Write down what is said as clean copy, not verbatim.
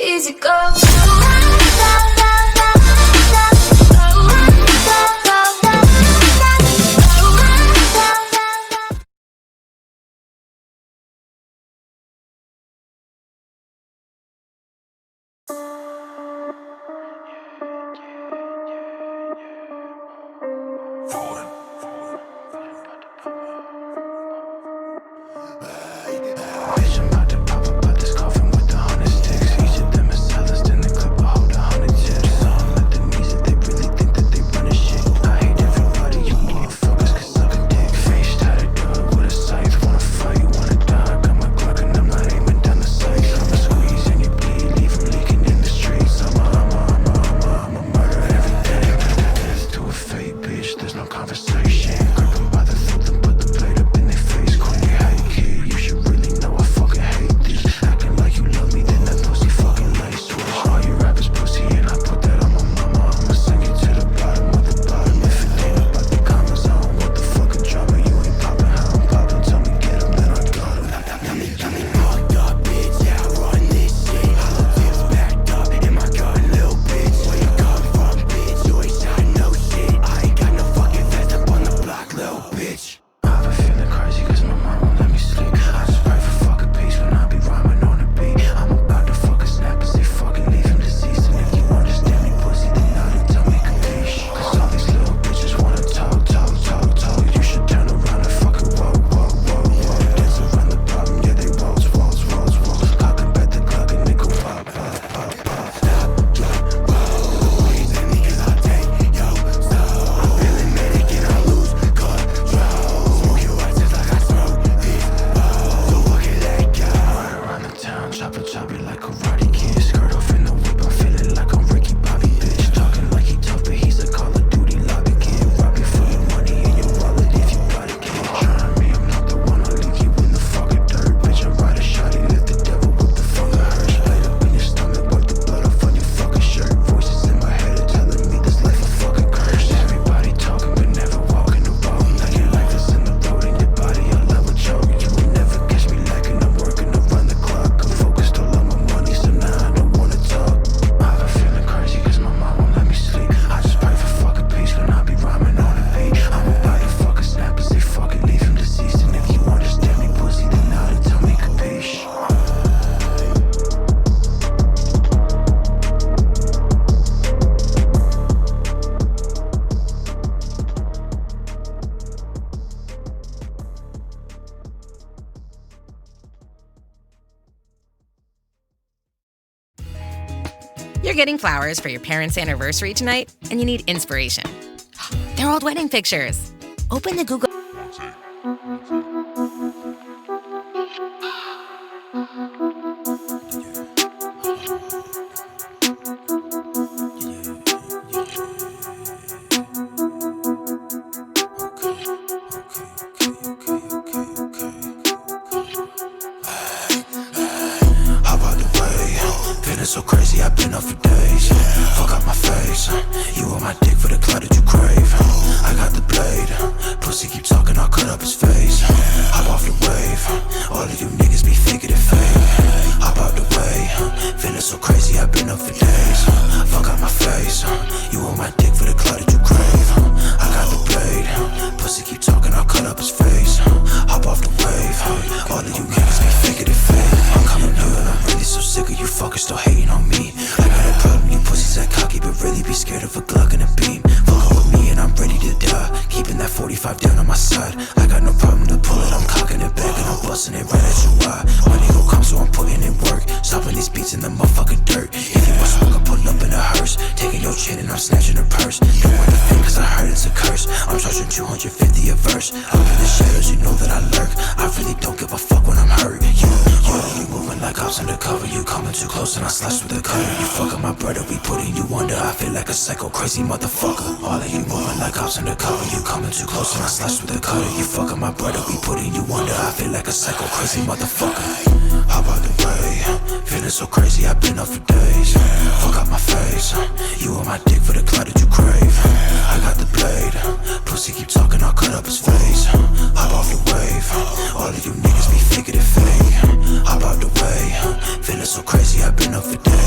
easy go. You're getting flowers for your parents' anniversary tonight, and you need inspiration. They're old wedding pictures. Open the Google. So crazy, I've been up for days. Fuck out my face. You on my dick for the clout that you crave. I got the blade. Pussy keep talking, I'll cut up his face. Hop off the wave. All of you niggas be figured it fake. Hop out the way. Feeling so crazy, I've been up for days. Fuck out my face. You on my dick for the clout that you crave. I got the blade. Pussy keep talking, I'll cut up his face. Hop off the wave. All of you niggas be figured it fake. I'm coming here and I'm really so sick of you fuckers still hating on me. I got a problem, you pussies act cocky, but really be scared of a Glock and a beam. Fuckin' with me and I'm ready to die. Keeping that 45 down on my side. I got no problem to pull it, I'm cocking it back and I'm busting it right at your eye. Money gon' come, so I'm putting in work. Stopping these beats in the motherfucking dirt. If you want smoke, I'm pulling up in a hearse. Taking your chin and I'm snatching her purse. Don't want to think cause I heard it's a curse. I'm charging 250 a verse. Up in the shadows, you know that I lurk. I really don't give a fuck when I'm hurt. You moving like ops undercover. You coming too close and I slash with a cutter. You fucking my brother, we putting you under. I feel like a psycho crazy motherfucker. All of you moving like ops undercover. You coming too close and I slash with a cutter. You fucking my brother, we putting you under. I feel like a psycho crazy motherfucker. Hop out the way. Feeling so crazy, I've been up for days. Fuck out my face. You on my dick for the clout that you crave. I got the blade. Pussy keep talking, I'll cut up his face. Hop off the wave. All of you niggas be figured it fake. Hop out the way. Feeling so crazy, I've been up for days.